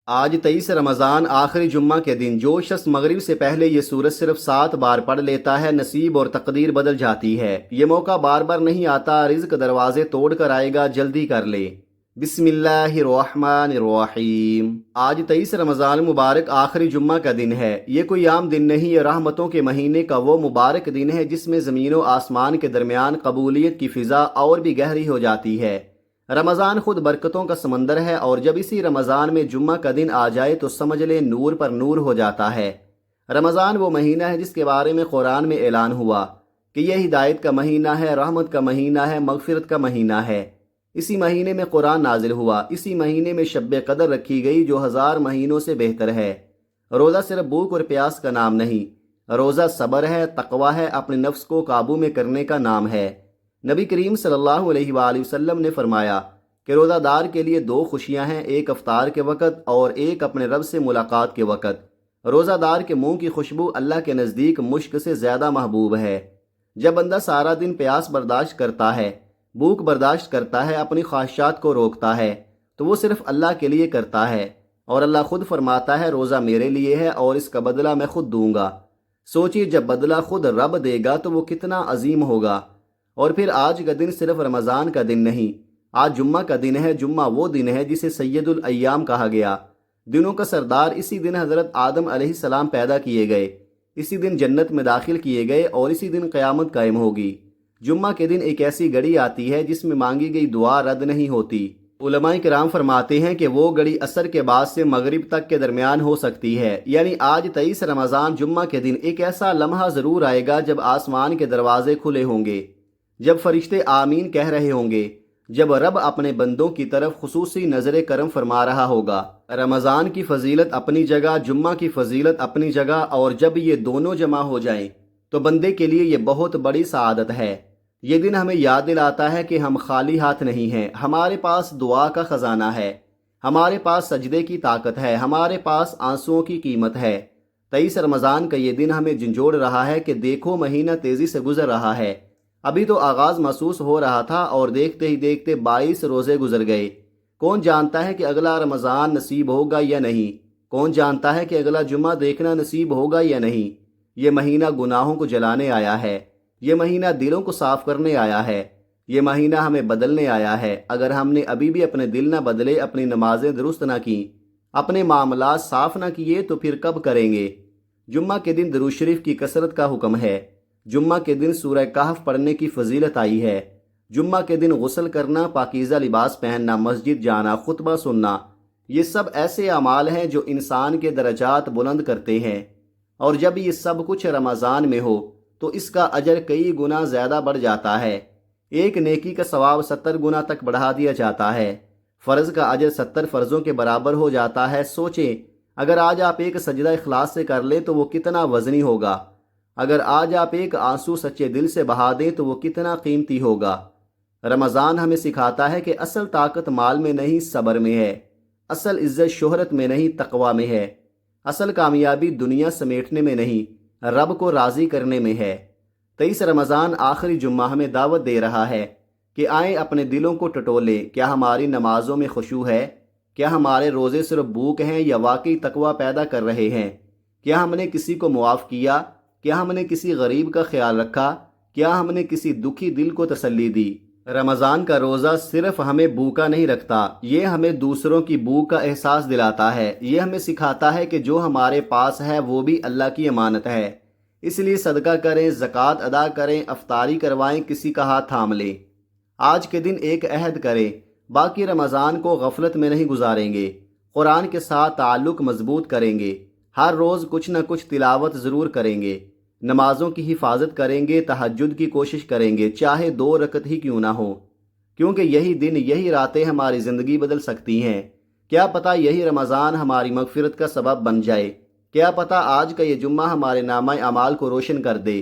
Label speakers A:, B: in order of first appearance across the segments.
A: آج 23 رمضان آخری جمعہ کے دن جو شخص مغرب سے پہلے یہ سورت صرف 7 بار پڑھ لیتا ہے نصیب اور تقدیر بدل جاتی ہے۔ یہ موقع بار بار نہیں آتا، رزق دروازے توڑ کر آئے گا، جلدی کر لے۔ بسم اللہ الرحمن الرحیم۔ آج 23 رمضان مبارک آخری جمعہ کا دن ہے۔ یہ کوئی عام دن نہیں، یہ رحمتوں کے مہینے کا وہ مبارک دن ہے جس میں زمین و آسمان کے درمیان قبولیت کی فضا اور بھی گہری ہو جاتی ہے۔ رمضان خود برکتوں کا سمندر ہے، اور جب اسی رمضان میں جمعہ کا دن آ جائے تو سمجھ لے نور پر نور ہو جاتا ہے۔ رمضان وہ مہینہ ہے جس کے بارے میں قرآن میں اعلان ہوا کہ یہ ہدایت کا مہینہ ہے، رحمت کا مہینہ ہے، مغفرت کا مہینہ ہے۔ اسی مہینے میں قرآن نازل ہوا، اسی مہینے میں شب قدر رکھی گئی جو 1000 مہینوں سے بہتر ہے۔ روزہ صرف بھوک اور پیاس کا نام نہیں، روزہ صبر ہے، تقویٰ ہے، اپنے نفس کو قابو میں کرنے کا نام ہے۔ نبی کریم صلی اللہ علیہ وآلہ وسلم نے فرمایا کہ روزہ دار کے لیے 2 خوشیاں ہیں، ایک افطار کے وقت اور ایک اپنے رب سے ملاقات کے وقت۔ روزہ دار کے منہ کی خوشبو اللہ کے نزدیک مشک سے زیادہ محبوب ہے۔ جب بندہ سارا دن پیاس برداشت کرتا ہے، بھوک برداشت کرتا ہے، اپنی خواہشات کو روکتا ہے، تو وہ صرف اللہ کے لیے کرتا ہے، اور اللہ خود فرماتا ہے روزہ میرے لیے ہے اور اس کا بدلہ میں خود دوں گا۔ سوچئے جب بدلہ خود رب دے گا تو وہ کتنا عظیم ہوگا۔ اور پھر آج کا دن صرف رمضان کا دن نہیں، آج جمعہ کا دن ہے۔ جمعہ وہ دن ہے جسے سید الایام کہا گیا۔ دنوں کا سردار، اسی دن حضرت آدم علیہ السلام پیدا کیے گئے، اسی دن جنت میں داخل کیے گئے اور اسی دن قیامت قائم ہوگی۔ جمعہ کے دن ایک ایسی گھڑی آتی ہے جس میں مانگی گئی دعا رد نہیں ہوتی۔ علماء کرام فرماتے ہیں کہ وہ گھڑی عصر کے بعد سے مغرب تک کے درمیان ہو سکتی ہے، یعنی آج 23 رمضان جمعہ کے دن ایک ایسا لمحہ ضرور آئے گا جب آسمان کے دروازے کھلے ہوں گے، جب فرشتے آمین کہہ رہے ہوں گے، جب رب اپنے بندوں کی طرف خصوصی نظر کرم فرما رہا ہوگا۔ رمضان کی فضیلت اپنی جگہ، جمعہ کی فضیلت اپنی جگہ، اور جب یہ دونوں جمع ہو جائیں تو بندے کے لیے یہ بہت بڑی سعادت ہے۔ یہ دن ہمیں یاد دلاتا ہے کہ ہم خالی ہاتھ نہیں ہیں، ہمارے پاس دعا کا خزانہ ہے، ہمارے پاس سجدے کی طاقت ہے، ہمارے پاس آنسوؤں کی قیمت ہے۔ 23 رمضان کا یہ دن ہمیں جھنجھوڑ رہا ہے کہ دیکھو مہینہ تیزی سے گزر رہا ہے، ابھی تو آغاز محسوس ہو رہا تھا اور دیکھتے ہی دیکھتے 22 روزے گزر گئے۔ کون جانتا ہے کہ اگلا رمضان نصیب ہوگا یا نہیں؟ کون جانتا ہے کہ اگلا جمعہ دیکھنا نصیب ہوگا یا نہیں؟ یہ مہینہ گناہوں کو جلانے آیا ہے، یہ مہینہ دلوں کو صاف کرنے آیا ہے، یہ مہینہ ہمیں بدلنے آیا ہے۔ اگر ہم نے ابھی بھی اپنے دل نہ بدلے، اپنی نمازیں درست نہ کیں، اپنے معاملات صاف نہ کیے تو پھر کب کریں گے؟ جمعہ کے دن درود شریف کی کثرت کا حکم ہے۔ جمعہ کے دن سورہ کہف پڑھنے کی فضیلت آئی ہے۔ جمعہ کے دن غسل کرنا، پاکیزہ لباس پہننا، مسجد جانا، خطبہ سننا، یہ سب ایسے اعمال ہیں جو انسان کے درجات بلند کرتے ہیں، اور جب یہ سب کچھ رمضان میں ہو تو اس کا اجر کئی گنا زیادہ بڑھ جاتا ہے۔ ایک نیکی کا ثواب 70 گنا تک بڑھا دیا جاتا ہے۔ فرض کا اجر 70 فرضوں کے برابر ہو جاتا ہے۔ سوچیں اگر آج آپ ایک سجدہ اخلاص سے کر لیں تو وہ کتنا وزنی ہوگا، اگر آج آپ ایک آنسو سچے دل سے بہا دیں تو وہ کتنا قیمتی ہوگا۔ رمضان ہمیں سکھاتا ہے کہ اصل طاقت مال میں نہیں، صبر میں ہے۔ اصل عزت شہرت میں نہیں، تقویٰ میں ہے۔ اصل کامیابی دنیا سمیٹنے میں نہیں، رب کو راضی کرنے میں ہے۔ 23 رمضان آخری جمعہ ہمیں دعوت دے رہا ہے کہ آئیں اپنے دلوں کو ٹٹولیں۔ کیا ہماری نمازوں میں خشوع ہے؟ کیا ہمارے روزے صرف بھوک ہیں یا واقعی تقویٰ پیدا کر رہے ہیں؟ کیا ہم نے کسی کو معاف کیا؟ کیا ہم نے کسی غریب کا خیال رکھا؟ کیا ہم نے کسی دکھی دل کو تسلی دی؟ رمضان کا روزہ صرف ہمیں بھوکا نہیں رکھتا، یہ ہمیں دوسروں کی بھوک کا احساس دلاتا ہے۔ یہ ہمیں سکھاتا ہے کہ جو ہمارے پاس ہے وہ بھی اللہ کی امانت ہے، اس لیے صدقہ کریں، زکوٰۃ ادا کریں، افطاری کروائیں، کسی کا ہاتھ تھام لیں۔ آج کے دن ایک عہد کریں، باقی رمضان کو غفلت میں نہیں گزاریں گے، قرآن کے ساتھ تعلق مضبوط کریں گے، ہر روز کچھ نہ کچھ تلاوت ضرور کریں گے، نمازوں کی حفاظت کریں گے، تہجد کی کوشش کریں گے، چاہے 2 رکعت ہی کیوں نہ ہو، کیونکہ یہی دن، یہی راتیں ہماری زندگی بدل سکتی ہیں۔ کیا پتہ یہی رمضان ہماری مغفرت کا سبب بن جائے، کیا پتہ آج کا یہ جمعہ ہمارے نامہ اعمال کو روشن کر دے،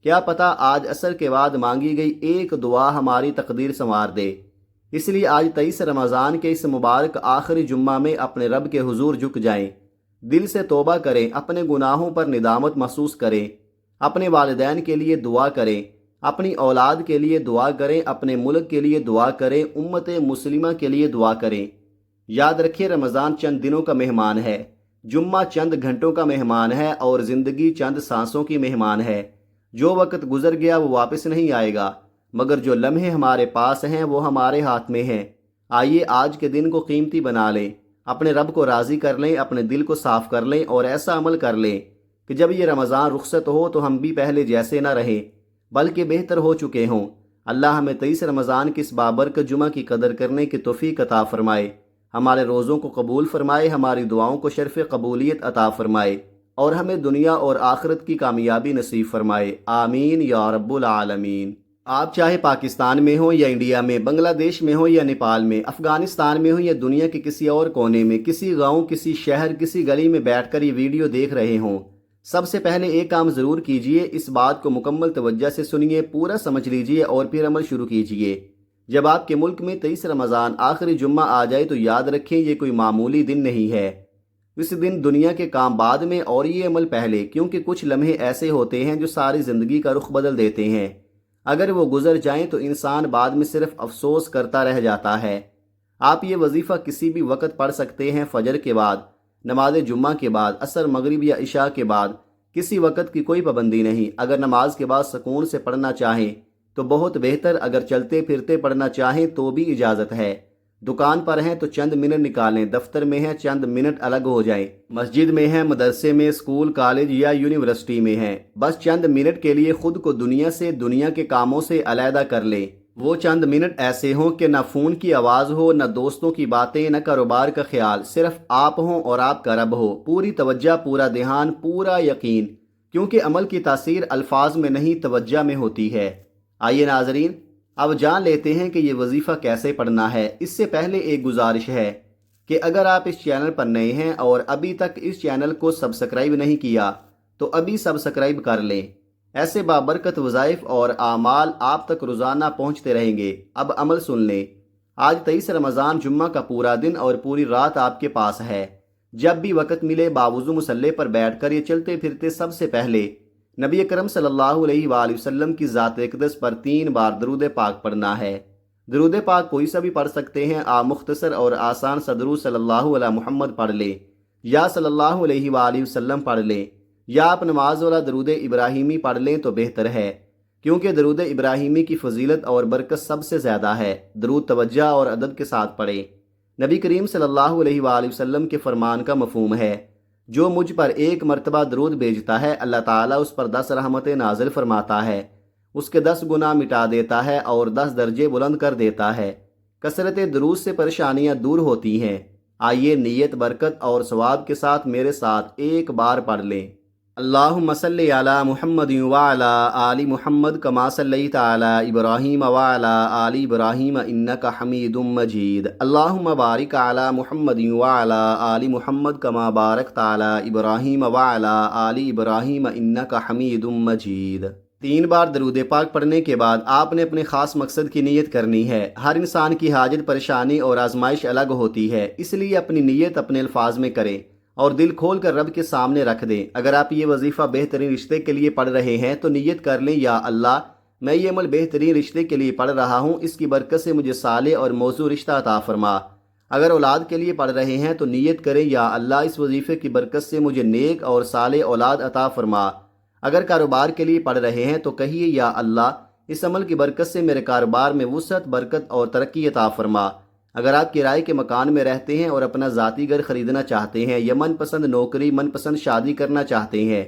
A: کیا پتہ آج عصر کے بعد مانگی گئی ایک دعا ہماری تقدیر سنوار دے۔ اس لیے آج 23 رمضان کے اس مبارک آخری جمعہ میں اپنے رب کے حضور جھک جائیں، دل سے توبہ کریں، اپنے گناہوں پر ندامت محسوس کریں، اپنے والدین کے لیے دعا کریں، اپنی اولاد کے لیے دعا کریں، اپنے ملک کے لیے دعا کریں، امت مسلمہ کے لیے دعا کریں۔ یاد رکھیے رمضان چند دنوں کا مہمان ہے، جمعہ چند گھنٹوں کا مہمان ہے اور زندگی چند سانسوں کی مہمان ہے۔ جو وقت گزر گیا وہ واپس نہیں آئے گا، مگر جو لمحے ہمارے پاس ہیں وہ ہمارے ہاتھ میں ہیں۔ آئیے آج کے دن کو قیمتی بنا لیں، اپنے رب کو راضی کر لیں، اپنے دل کو صاف کر لیں اور ایسا عمل کر لیں کہ جب یہ رمضان رخصت ہو تو ہم بھی پہلے جیسے نہ رہیں بلکہ بہتر ہو چکے ہوں۔ اللہ ہمیں 23 رمضان کے اس بابرکت جمعہ کی قدر کرنے کی توفیق عطا فرمائے، ہمارے روزوں کو قبول فرمائے، ہماری دعاؤں کو شرف قبولیت عطا فرمائے اور ہمیں دنیا اور آخرت کی کامیابی نصیب فرمائے، آمین یا رب العالمین۔ آپ چاہے پاکستان میں ہوں یا انڈیا میں، بنگلہ دیش میں ہوں یا نیپال میں، افغانستان میں ہوں یا دنیا کے کسی اور کونے میں، کسی گاؤں، کسی شہر، کسی گلی میں بیٹھ کر یہ ویڈیو دیکھ رہے ہوں، سب سے پہلے ایک کام ضرور کیجئے، اس بات کو مکمل توجہ سے سنیے، پورا سمجھ لیجئے اور پھر عمل شروع کیجئے۔ جب آپ کے ملک میں 23 رمضان آخری جمعہ آ جائے تو یاد رکھیں یہ کوئی معمولی دن نہیں ہے۔ اس دن دنیا کے کام بعد میں اور یہ عمل پہلے، کیونکہ کچھ لمحے ایسے ہوتے ہیں جو ساری زندگی کا رخ بدل دیتے ہیں۔ اگر وہ گزر جائیں تو انسان بعد میں صرف افسوس کرتا رہ جاتا ہے۔ آپ یہ وظیفہ کسی بھی وقت پڑھ سکتے ہیں، فجر کے بعد، نماز جمعہ کے بعد، عصر، مغرب یا عشاء کے بعد، کسی وقت کی کوئی پابندی نہیں۔ اگر نماز کے بعد سکون سے پڑھنا چاہیں تو بہت بہتر، اگر چلتے پھرتے پڑھنا چاہیں تو بھی اجازت ہے۔ دکان پر ہیں تو چند منٹ نکالیں، دفتر میں ہیں چند منٹ الگ ہو جائیں، مسجد میں ہیں، مدرسے میں، اسکول، کالج یا یونیورسٹی میں ہیں، بس چند منٹ کے لیے خود کو دنیا سے، دنیا کے کاموں سے علیحدہ کر لیں۔ وہ چند منٹ ایسے ہوں کہ نہ فون کی آواز ہو، نہ دوستوں کی باتیں، نہ کاروبار کا خیال، صرف آپ ہوں اور آپ کا رب ہو۔ پوری توجہ، پورا دھیان، پورا یقین، کیونکہ عمل کی تاثیر الفاظ میں نہیں توجہ میں ہوتی ہے۔ آئیے ناظرین، اب جان لیتے ہیں کہ یہ وظیفہ کیسے پڑھنا ہے۔ اس سے پہلے ایک گزارش ہے کہ اگر آپ اس چینل پر نئے ہیں اور ابھی تک اس چینل کو سبسکرائب نہیں کیا تو ابھی سبسکرائب کر لیں۔ ایسے بابرکت وظائف اور اعمال آپ تک روزانہ پہنچتے رہیں گے۔ اب عمل سن لیں۔ آج 23 رمضان جمعہ کا پورا دن اور پوری رات آپ کے پاس ہے۔ جب بھی وقت ملے باوضو مصلی پر بیٹھ کر یہ چلتے پھرتے سب سے پہلے نبی اکرم صلی اللہ علیہ وآلہ وسلم کی ذات اقدس پر 3 بار درود پاک پڑھنا ہے۔ درود پاک کوئی سا بھی پڑھ سکتے ہیں، آپ مختصر اور آسان سا درود صلی اللہ علیہ محمد پڑھ لیں یا صلی اللہ علیہ وآلہ وسلم پڑھ لیں، یا آپ نماز والا درود ابراہیمی پڑھ لیں تو بہتر ہے، کیونکہ درود ابراہیمی کی فضیلت اور برکت سب سے زیادہ ہے۔ درود توجہ اور عدد کے ساتھ پڑھیں۔ نبی کریم صلی اللہ علیہ وآلہ وسلم کے فرمان کا مفہوم ہے، جو مجھ پر 1 مرتبہ درود بھیجتا ہے اللہ تعالیٰ اس پر 10 رحمتیں نازل فرماتا ہے، اس کے 10 گناہ مٹا دیتا ہے اور 10 درجے بلند کر دیتا ہے۔ کثرت درود سے پریشانیاں دور ہوتی ہیں۔ آئیے نیت، برکت اور ثواب کے ساتھ میرے ساتھ ایک بار پڑھ لیں۔ اللہم صلی علی محمد وعلی آل محمد کما صلیت علی ابراہیم وعلی آل ابراہیم انک حمید مجید۔ اللہم بارک علی محمد وعلی آل محمد کما بارکت علی ابراہیم وعلی آل ابراہیم انک حمید مجید۔ 3 بار درود پاک پڑھنے کے بعد آپ نے اپنے خاص مقصد کی نیت کرنی ہے۔ ہر انسان کی حاجت، پریشانی اور آزمائش الگ ہوتی ہے، اس لیے اپنی نیت اپنے الفاظ میں کریں اور دل کھول کر رب کے سامنے رکھ دیں۔ اگر آپ یہ وظیفہ بہترین رشتے کے لیے پڑھ رہے ہیں تو نیت کر لیں، یا اللہ میں یہ عمل بہترین رشتے کے لیے پڑھ رہا ہوں، اس کی برکت سے مجھے صالح اور موزوں رشتہ عطا فرما۔ اگر اولاد کے لیے پڑھ رہے ہیں تو نیت کریں، یا اللہ اس وظیفے کی برکت سے مجھے نیک اور صالح اولاد عطا فرما۔ اگر کاروبار کے لیے پڑھ رہے ہیں تو کہیے، یا اللہ اس عمل کی برکت سے میرے کاروبار میں وسعت، برکت اور ترقی عطا فرما۔ اگر آپ کرائے کے مکان میں رہتے ہیں اور اپنا ذاتی گھر خریدنا چاہتے ہیں، یا من پسند نوکری، من پسند شادی کرنا چاہتے ہیں،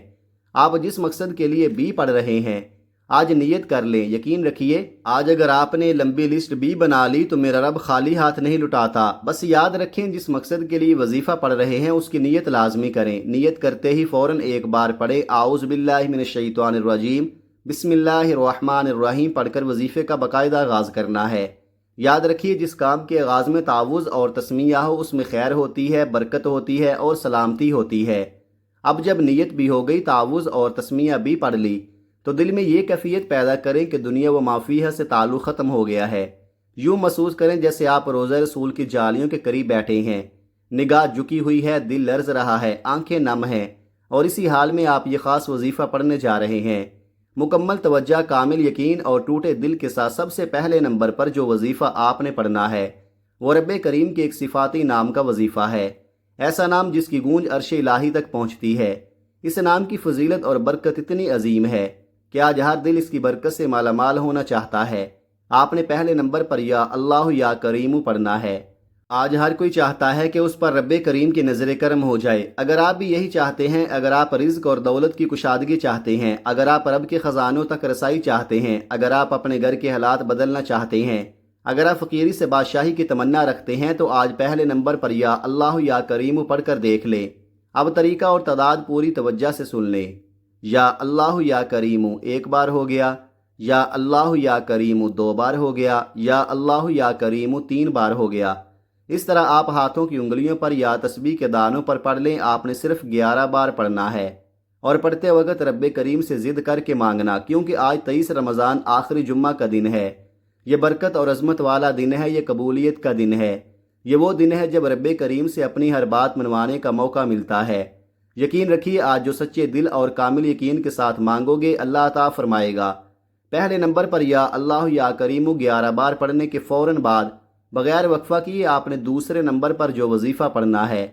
A: آپ جس مقصد کے لیے بھی پڑھ رہے ہیں، آج نیت کر لیں۔ یقین رکھیے آج اگر آپ نے لمبی لسٹ بھی بنا لی تو میرا رب خالی ہاتھ نہیں لٹاتا۔ بس یاد رکھیں جس مقصد کے لیے وظیفہ پڑھ رہے ہیں اس کی نیت لازمی کریں۔ نیت کرتے ہی فوراً ایک بار پڑھیں اعوذ باللہ من الشیطان الرجیم، بسم اللہ الرحمن الرحیم پڑھ کر وظیفے کا باقاعدہ آغاز کرنا ہے۔ یاد رکھیے جس کام کے آغاز میں تعوذ اور تسمیہ ہو اس میں خیر ہوتی ہے، برکت ہوتی ہے اور سلامتی ہوتی ہے۔ اب جب نیت بھی ہو گئی، تعوذ اور تسمیہ بھی پڑھ لی، تو دل میں یہ کیفیت پیدا کریں کہ دنیا و ما فیہا سے تعلق ختم ہو گیا ہے۔ یوں محسوس کریں جیسے آپ روضہ رسول کی جالیوں کے قریب بیٹھے ہیں، نگاہ جھکی ہوئی ہے، دل لرز رہا ہے، آنکھیں نم ہیں، اور اسی حال میں آپ یہ خاص وظیفہ پڑھنے جا رہے ہیں۔ مکمل توجہ، کامل یقین اور ٹوٹے دل کے ساتھ سب سے پہلے نمبر پر جو وظیفہ آپ نے پڑھنا ہے وہ رب کریم کے ایک صفاتی نام کا وظیفہ ہے، ایسا نام جس کی گونج عرش الہی تک پہنچتی ہے۔ اس نام کی فضیلت اور برکت اتنی عظیم ہے کہ آج ہر دل اس کی برکت سے مالا مال ہونا چاہتا ہے۔ آپ نے پہلے نمبر پر یا اللہ یا کریم پڑھنا ہے۔ آج ہر کوئی چاہتا ہے کہ اس پر رب کریم کی نظر کرم ہو جائے۔ اگر آپ بھی یہی چاہتے ہیں، اگر آپ رزق اور دولت کی کشادگی چاہتے ہیں، اگر آپ رب کے خزانوں تک رسائی چاہتے ہیں، اگر آپ اپنے گھر کے حالات بدلنا چاہتے ہیں، اگر آپ فقیری سے بادشاہی کی تمنا رکھتے ہیں، تو آج پہلے نمبر پر یا اللہ یا کریم پڑھ کر دیکھ لیں۔ اب طریقہ اور تعداد پوری توجہ سے سن لیں۔ یا اللہ یا کریم ایک بار ہو گیا، یا اللہ یا کریم دو بار ہو گیا، یا اللہ یا کریم تین بار ہو گیا۔ اس طرح آپ ہاتھوں کی انگلیوں پر یا تسبیح کے دانوں پر پڑھ لیں۔ آپ نے صرف 11 بار پڑھنا ہے، اور پڑھتے وقت رب کریم سے ضد کر کے مانگنا، کیونکہ آج 23 رمضان آخری جمعہ کا دن ہے۔ یہ برکت اور عظمت والا دن ہے، یہ قبولیت کا دن ہے، یہ وہ دن ہے جب رب کریم سے اپنی ہر بات منوانے کا موقع ملتا ہے۔ یقین رکھیے، آج جو سچے دل اور کامل یقین کے ساتھ مانگو گے، اللہ عطا فرمائے گا۔ پہلے نمبر پر یا اللہ یا کریم 11 بار پڑھنے کے فوراً بعد بغیر وقفہ کیے آپ نے دوسرے نمبر پر جو وظیفہ پڑھنا ہے،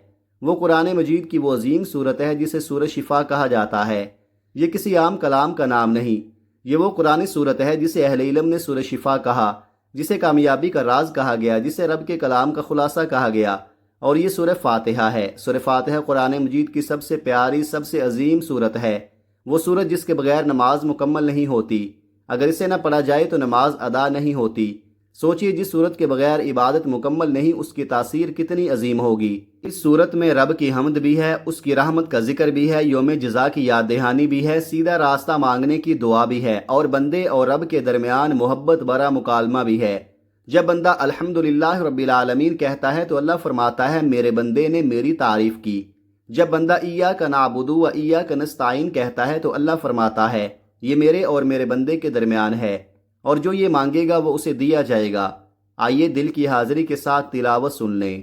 A: وہ قرآن مجید کی وہ عظیم صورت ہے جسے سورہ شفا کہا جاتا ہے۔ یہ کسی عام کلام کا نام نہیں، یہ وہ قرآن صورت ہے جسے اہل علم نے سورہ شفا کہا، جسے کامیابی کا راز کہا گیا، جسے رب کے کلام کا خلاصہ کہا گیا، اور یہ سورہ فاتحہ ہے۔ سورہ فاتحہ قرآن مجید کی سب سے پیاری، سب سے عظیم صورت ہے، وہ صورت جس کے بغیر نماز مکمل نہیں ہوتی۔ اگر اسے نہ پڑھا جائے تو نماز ادا نہیں ہوتی۔ سوچئے، جس صورت کے بغیر عبادت مکمل نہیں، اس کی تاثیر کتنی عظیم ہوگی۔ اس صورت میں رب کی حمد بھی ہے، اس کی رحمت کا ذکر بھی ہے، یوم جزا کی یاد دہانی بھی ہے، سیدھا راستہ مانگنے کی دعا بھی ہے، اور بندے اور رب کے درمیان محبت برا مکالمہ بھی ہے۔ جب بندہ الحمدللہ رب العالمین کہتا ہے تو اللہ فرماتا ہے میرے بندے نے میری تعریف کی۔ جب بندہ ایاک نعبد و ایاک نستعین کہتا ہے تو اللہ فرماتا ہے یہ میرے اور میرے بندے کے درمیان ہے، اور جو یہ مانگے گا وہ اسے دیا جائے گا۔ آئیے دل کی حاضری کے ساتھ تلاوت سن لیں۔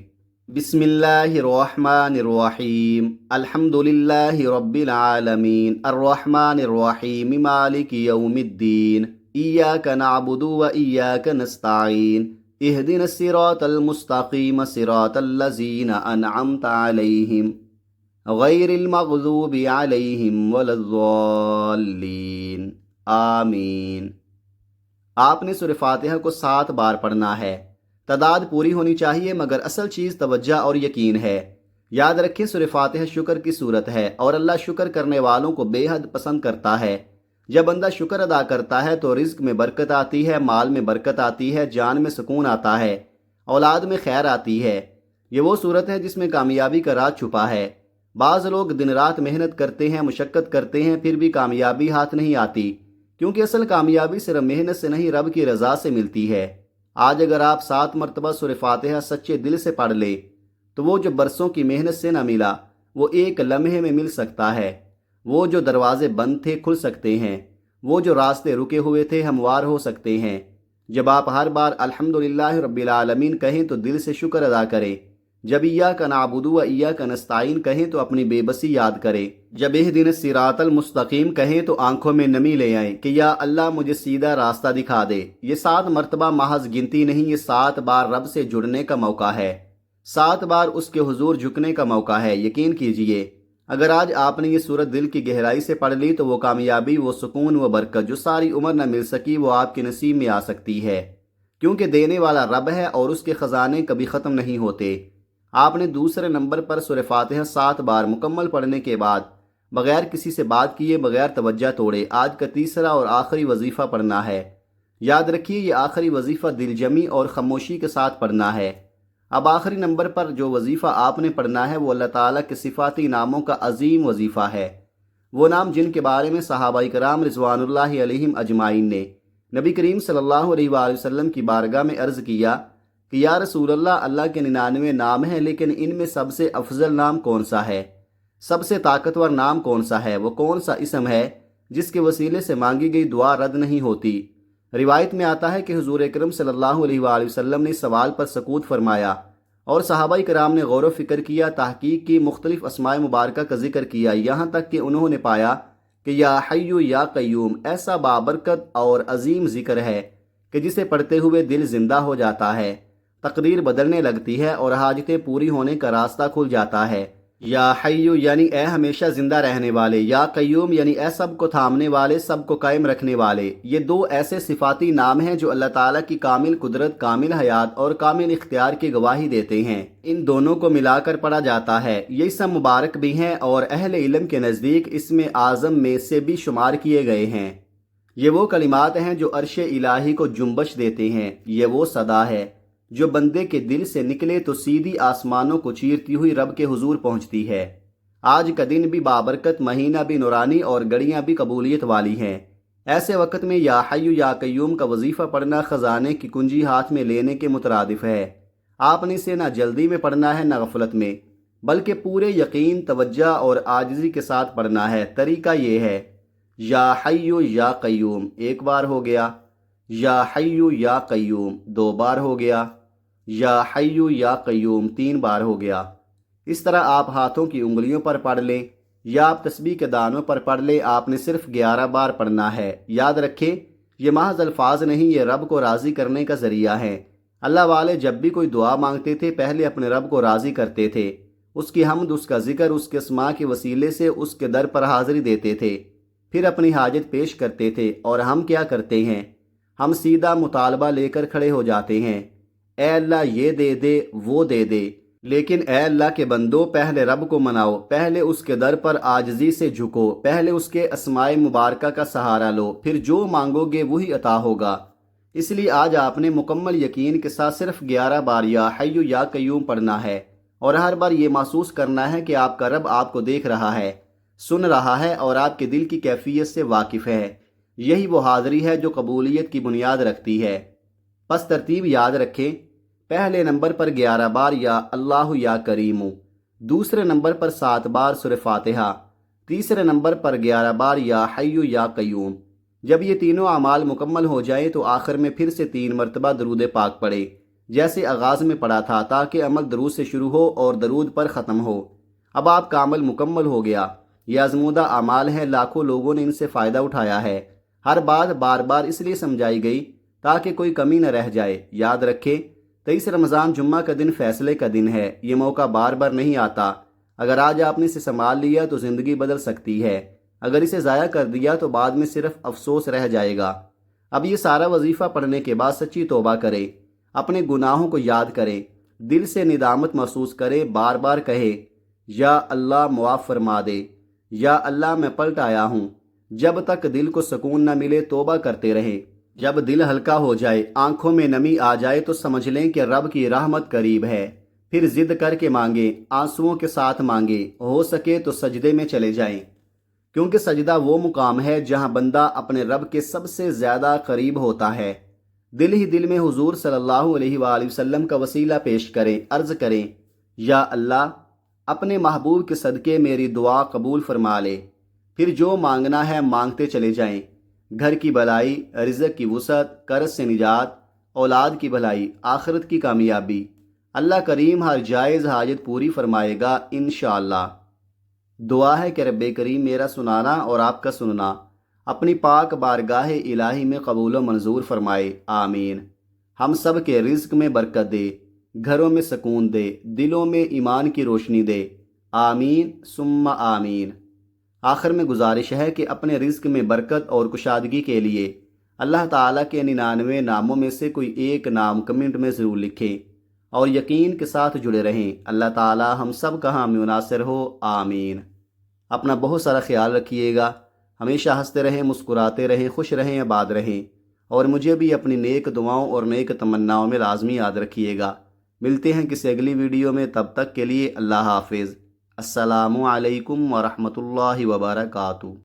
A: بسم اللہ الرحمن الرحیم، الحمدللہ رب العالمین، الرحمن الرحیم، مالک یوم الدین، ایاک نعبد و ایاک نستعین، اہدنا الصراط المستقیم، صراط الذین انعمت علیہم، غیر المغضوب علیہم ولا الضالین، آمین۔ آپ نے سورہ فاتحہ کو 7 بار پڑھنا ہے۔ تعداد پوری ہونی چاہیے، مگر اصل چیز توجہ اور یقین ہے۔ یاد رکھیں، سورہ فاتحہ شکر کی صورت ہے، اور اللہ شکر کرنے والوں کو بے حد پسند کرتا ہے۔ جب بندہ شکر ادا کرتا ہے تو رزق میں برکت آتی ہے، مال میں برکت آتی ہے، جان میں سکون آتا ہے، اولاد میں خیر آتی ہے۔ یہ وہ صورت ہے جس میں کامیابی کا راز چھپا ہے۔ بعض لوگ دن رات محنت کرتے ہیں، مشقت کرتے ہیں، پھر بھی کامیابی ہاتھ نہیں آتی، کیونکہ اصل کامیابی صرف محنت سے نہیں، رب کی رضا سے ملتی ہے۔ آج اگر آپ 7 مرتبہ سورہ فاتحہ سچے دل سے پڑھ لیں تو وہ جو برسوں کی محنت سے نہ ملا، وہ ایک لمحے میں مل سکتا ہے۔ وہ جو دروازے بند تھے کھل سکتے ہیں، وہ جو راستے رکے ہوئے تھے ہموار ہو سکتے ہیں۔ جب آپ ہر بار الحمدللہ رب العالمین کہیں تو دل سے شکر ادا کریں۔ جب ایاک نعبد و ایاک نستعین کہیں تو اپنی بے بسی یاد کریں۔ جب اہدنا الصراط المستقیم کہیں تو آنکھوں میں نمی لے آئیں کہ یا اللہ مجھے سیدھا راستہ دکھا دے۔ یہ 7 مرتبہ محض گنتی نہیں، یہ 7 بار رب سے جڑنے کا موقع ہے، 7 بار اس کے حضور جھکنے کا موقع ہے۔ یقین کیجئے، اگر آج آپ نے یہ سورت دل کی گہرائی سے پڑھ لی تو وہ کامیابی، وہ سکون، وہ برکت جو ساری عمر نہ مل سکی، وہ آپ کے نصیب میں آ سکتی ہے، کیونکہ دینے والا رب ہے اور اس کے خزانے کبھی ختم نہیں ہوتے۔ آپ نے دوسرے نمبر پر سورہ فاتحہ 7 بار مکمل پڑھنے کے بعد بغیر کسی سے بات کیے، بغیر توجہ توڑے آج کا تیسرا اور آخری وظیفہ پڑھنا ہے۔ یاد رکھیے، یہ آخری وظیفہ دل جمی اور خاموشی کے ساتھ پڑھنا ہے۔ اب آخری نمبر پر جو وظیفہ آپ نے پڑھنا ہے وہ اللہ تعالیٰ کے صفاتی ناموں کا عظیم وظیفہ ہے، وہ نام جن کے بارے میں صحابہ کرام رضوان اللہ علیہم اجمعین نے نبی کریم صلی اللہ علیہ وآلہ وسلم کی بارگاہ میں عرض کیا کہ یا رسول اللہ، اللہ کے 99 نام ہیں، لیکن ان میں سب سے افضل نام کون سا ہے؟ سب سے طاقتور نام کون سا ہے؟ وہ کون سا اسم ہے جس کے وسیلے سے مانگی گئی دعا رد نہیں ہوتی؟ روایت میں آتا ہے کہ حضور اکرم صلی اللہ علیہ وآلہ وسلم نے سوال پر سکوت فرمایا اور صحابہ کرام نے غور و فکر کیا، تحقیق کی، مختلف اسماء مبارکہ کا ذکر کیا، یہاں تک کہ انہوں نے پایا کہ یا حی یا قیوم ایسا بابرکت اور عظیم ذکر ہے کہ جسے پڑھتے ہوئے دل زندہ ہو جاتا ہے۔ تقدیر بدلنے لگتی ہے اور حاجتیں پوری ہونے کا راستہ کھل جاتا ہے۔ یا حیو یعنی اے ہمیشہ زندہ رہنے والے، یا قیوم یعنی اے سب کو تھامنے والے، سب کو قائم رکھنے والے۔ یہ دو ایسے صفاتی نام ہیں جو اللہ تعالیٰ کی کامل قدرت، کامل حیات اور کامل اختیار کی گواہی دیتے ہیں۔ ان دونوں کو ملا کر پڑھا جاتا ہے۔ یہ اسم مبارک بھی ہیں اور اہل علم کے نزدیک اسم اعظم میں سے بھی شمار کیے گئے ہیں۔ یہ وہ کلمات ہیں جو عرش الہی کو جنبش دیتے ہیں۔ یہ وہ صدا ہے جو بندے کے دل سے نکلے تو سیدھی آسمانوں کو چیرتی ہوئی رب کے حضور پہنچتی ہے۔ آج کا دن بھی بابرکت، مہینہ بھی نورانی اور گھڑیاں بھی قبولیت والی ہیں۔ ایسے وقت میں یا حیو یا قیوم کا وظیفہ پڑھنا خزانے کی کنجی ہاتھ میں لینے کے مترادف ہے۔ آپ نے اسے نہ جلدی میں پڑھنا ہے نہ غفلت میں، بلکہ پورے یقین، توجہ اور عاجزی کے ساتھ پڑھنا ہے۔ طریقہ یہ ہے: یا حیو یا قیوم ایک بار ہو گیا، یا حیو یا قیوم دو بار ہو گیا، یا حیو یا قیوم تین بار ہو گیا۔ اس طرح آپ ہاتھوں کی انگلیوں پر پڑھ لیں یا آپ تسبیح کے دانوں پر پڑھ لیں، آپ نے صرف 11 بار پڑھنا ہے۔ یاد رکھیں، یہ محض الفاظ نہیں، یہ رب کو راضی کرنے کا ذریعہ ہے۔ اللہ والے جب بھی کوئی دعا مانگتے تھے پہلے اپنے رب کو راضی کرتے تھے، اس کی حمد، اس کا ذکر، اس کے اسماء کے وسیلے سے اس کے در پر حاضری دیتے تھے، پھر اپنی حاجت پیش کرتے تھے۔ اور ہم کیا کرتے ہیں؟ ہم سیدھا مطالبہ لے کر کھڑے ہو جاتے ہیں، اے اللہ یہ دے دے، وہ دے دے۔ لیکن اے اللہ کے بندو، پہلے رب کو مناؤ، پہلے اس کے در پر عاجزی سے جھکو، پہلے اس کے اسماء مبارکہ کا سہارا لو، پھر جو مانگو گے وہی عطا ہوگا۔ اس لیے آج آپ نے مکمل یقین کے ساتھ صرف 11 بار یا حیو یا قیوم پڑھنا ہے، اور ہر بار یہ محسوس کرنا ہے کہ آپ کا رب آپ کو دیکھ رہا ہے، سن رہا ہے اور آپ کے دل کی کیفیت سے واقف ہے۔ یہی وہ حاضری ہے جو قبولیت کی بنیاد رکھتی ہے۔ پس ترتیب یاد رکھیں، پہلے نمبر پر 11 بار یا اللہ یا کریم، دوسرے نمبر پر 7 بار سورہ فاتحہ، تیسرے نمبر پر 11 بار یا حیو یا قیوم۔ جب یہ تینوں اعمال مکمل ہو جائیں تو آخر میں پھر سے 3 مرتبہ درود پاک پڑھے جیسے آغاز میں پڑھا تھا، تاکہ عمل درود سے شروع ہو اور درود پر ختم ہو۔ اب آپ کا عمل مکمل ہو گیا۔ یہ آزمودہ اعمال ہیں، لاکھوں لوگوں نے ان سے فائدہ اٹھایا ہے۔ ہر بات بار بار اس لیے سمجھائی گئی تاکہ کوئی کمی نہ رہ جائے۔ یاد رکھیں، 23 رمضان جمعہ کا دن فیصلے کا دن ہے۔ یہ موقع بار بار نہیں آتا۔ اگر آج آپ نے اسے سنبھال لیا تو زندگی بدل سکتی ہے، اگر اسے ضائع کر دیا تو بعد میں صرف افسوس رہ جائے گا۔ اب یہ سارا وظیفہ پڑھنے کے بعد سچی توبہ کرے، اپنے گناہوں کو یاد کرے، دل سے ندامت محسوس کرے، بار بار کہے یا اللہ معاف فرما دے، یا اللہ میں پلٹ آیا ہوں۔ جب تک دل کو سکون نہ ملے توبہ کرتے رہیں۔ جب دل ہلکا ہو جائے، آنکھوں میں نمی آ جائے تو سمجھ لیں کہ رب کی رحمت قریب ہے۔ پھر ضد کر کے مانگیں، آنسوؤں کے ساتھ مانگیں، ہو سکے تو سجدے میں چلے جائیں، کیونکہ سجدہ وہ مقام ہے جہاں بندہ اپنے رب کے سب سے زیادہ قریب ہوتا ہے۔ دل ہی دل میں حضور صلی اللہ علیہ وآلہ وسلم کا وسیلہ پیش کریں، عرض کریں یا اللہ اپنے محبوب کے صدقے میری دعا قبول فرما لے۔ پھر جو مانگنا ہے مانگتے چلے جائیں، گھر کی بھلائی، رزق کی وسعت، قرض سے نجات، اولاد کی بھلائی، آخرت کی کامیابی۔ اللہ کریم ہر جائز حاجت پوری فرمائے گا انشاءاللہ۔ دعا ہے کہ رب کریم میرا سنانا اور آپ کا سننا اپنی پاک بارگاہ الہی میں قبول و منظور فرمائے، آمین۔ ہم سب کے رزق میں برکت دے، گھروں میں سکون دے، دلوں میں ایمان کی روشنی دے، آمین ثم آمین۔ آخر میں گزارش ہے کہ اپنے رزق میں برکت اور کشادگی کے لیے اللہ تعالیٰ کے 99 ناموں میں سے کوئی ایک نام کمنٹ میں ضرور لکھیں اور یقین کے ساتھ جڑے رہیں۔ اللہ تعالیٰ ہم سب کا حامی و ناصر ہو، آمین۔ اپنا بہت سارا خیال رکھیے گا، ہمیشہ ہنستے رہیں، مسکراتے رہیں، خوش رہیں، آباد رہیں، اور مجھے بھی اپنی نیک دعاؤں اور نیک تمناؤں میں لازمی یاد رکھیے گا۔ ملتے ہیں کسی اگلی ویڈیو میں، تب تک کے لیے اللہ حافظ۔ السلام علیکم ورحمۃ اللہ وبرکاتہ۔